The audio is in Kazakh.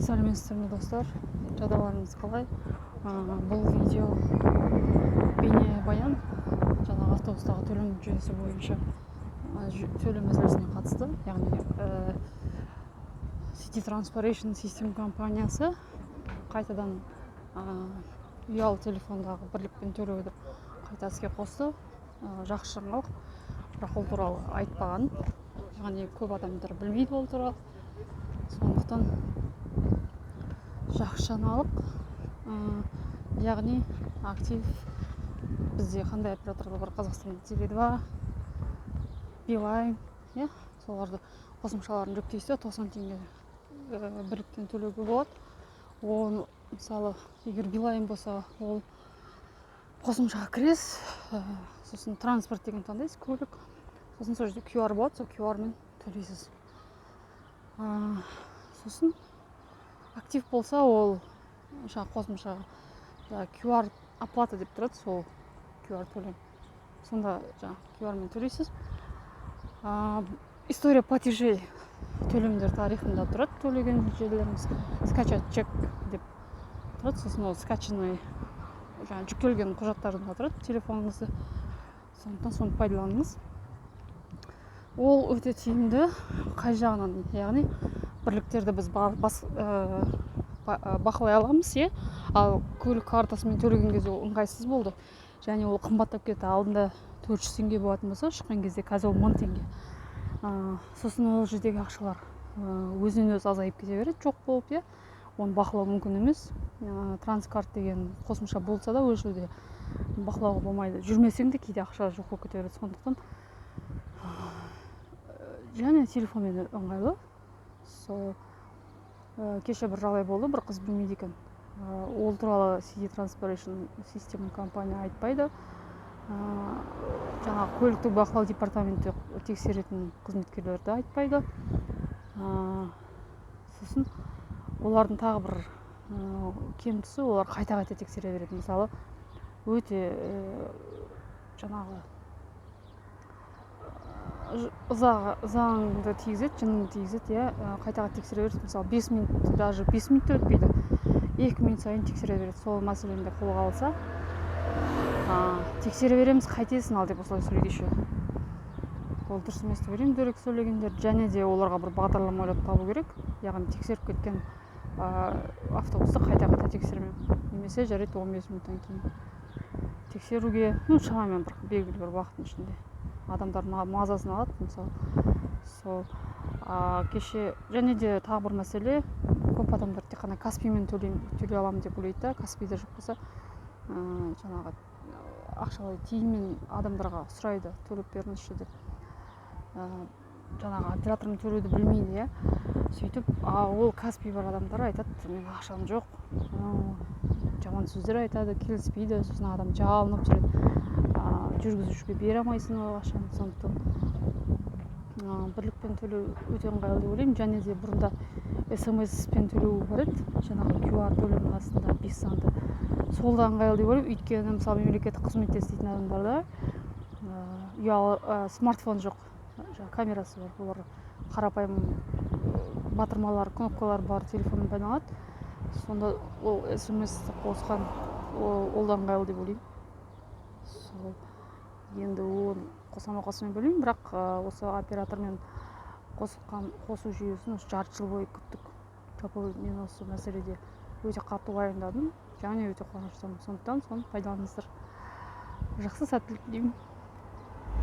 Сәлеметсіздер ме достар, жағдайларыңыз қалай? Бұл видео бейнебаян жаңағы автобустағы төлем жүйесі бойынша төлем мәселесіне қатысты. Яғни City Transportation System компаниясы қайтадан ұялы телефондағы бірлікпен төлеуді қайта іске қосты. Жақсы жаңалық, бірақ ол туралы айтпаған. Яғни көп адамдар білмейді ол туралы. Сондықтан жақсы жаңалық, яғни актив бізде қандай операторлар бар? Қазақстанда Теле2, Билайн, соларды қосымшаларын жүктейсіз, 90 теңге бірліктен төлеуге болады. Ол мысалы, егер Билайн болса, ол қосымшаға кіресіз, сосын транспорт деген таңдайсыз, көлік, сосын сол жерде QR болады, сол QR-мен төлейсіз. Сосын актив болса, ол қосымша QR оплата деп тұрады, сол QR төлем. Сонда QR-мен төлейсіз. История платежей төлемдер тарихында тұрады, төлеген жерлеріңіз. Скачать чек деп тұрады, сосын ол скачанный жүктелген құжаттарында тұрады телефоныңызды. Сондықтан соны пайдаланыңыз. Ол өте тиімді, қай жағынан, яғни бірліктерді біз бақылай аламыз, ал көлік картасымен төлеген кезде ол ыңғайсыз болды. Және ол қымбаттап кетті. Алдында 400 теңге болатын болса, шыққан кезде қазір ол 1000 теңге. Сосын ол жердегі ақшалар өзінен өзі азайып кете береді, жоқ болып, оны бақылау мүмкін емес. Транскарт деген қосымша болса да, ол жерде бақылауға болмайды. Жүрмесең де кейде ақша жоқ болып кете береді. Сондықтан және телефонмен ыңғайлы. Кеше бір жағдай болды, бір қыз білмейді екен. Ол туралы City Transportation System компания айтпайды. Жаңағы көліктік бақылау департаменті тексеретін қызметкерлерді айтпайды. Сосын олардың тағы бір кем тұсы, олар қайта-қайта тексере береді. Мысалы, өте жаңағы заңды тигізеді, жынды тигізеді, қайта-қайта тексере береді. Мысалы, 5 минут, даже 5 минут өтпейді. 2 минут сайын тексере береді. Сол мәселені де қолға алса, тексере береміз, қайтесің ал деп осылай сөйлейді еще. Ол дұрыс емес деп ойлаймын, дөрекі сөйлегендер. Және де оларға бір бағдарлама ойлап табу керек. Яғни тексеріп кеткен автобусты қайта-қайта тексермеу. Немесе жарайды 15 минуттан кейін тексеруге, шамамен бір белгілі бір уақыттың ішінде. Адамдар мазасын алады, мысалы. Сол кеше және де тағы бір мәселе, көп адамдар тек қана Каспиймен төлей аламын деп ойлайды. Каспийде жоқ болса, жаңағы ақшалай тиынмен адамдарға сұрайды, төлеп беріңізші деп. Жаңағы оператормен төлеуді білмейді, сөйтіп, ол Каспий бар адамдар айтады, мен ақшам жоқ, жаман сөздер айтады, келіспейді, сосын адам жалынып жүреді, жүргізушіге бере алмайсың ол ақшаны. Сондықтан бірлікпен төлеу өте ыңғайлы деп ойлаймын. Және де бұрында SMS-пен төлеу бар еді, жаңағы QR төлемнің астында 5 санды. Сол да ыңғайлы деп ойлаймын, өйткені мысалы мемлекеттік қызметте істейтін адамдарда ұялы смартфон жоқ, камерасы бар, олар қарапайым батырмалар, кнопкалар бар телефонын пайдаланады. Сонда ол SMS-ті қосқан, ол да ыңғайлы деп ойлаймын. Енді оны қосама-қосымен білмеймін, бірақ осы оператормен қосу жүйесін жарты жыл бойы күттік. Жалпы мен осы мәселеде өте қатты уайымдадым, және өте қуаныштымын. Сондықтан соны пайдаланыңыздар. Жақсы сәттілік тілеймін.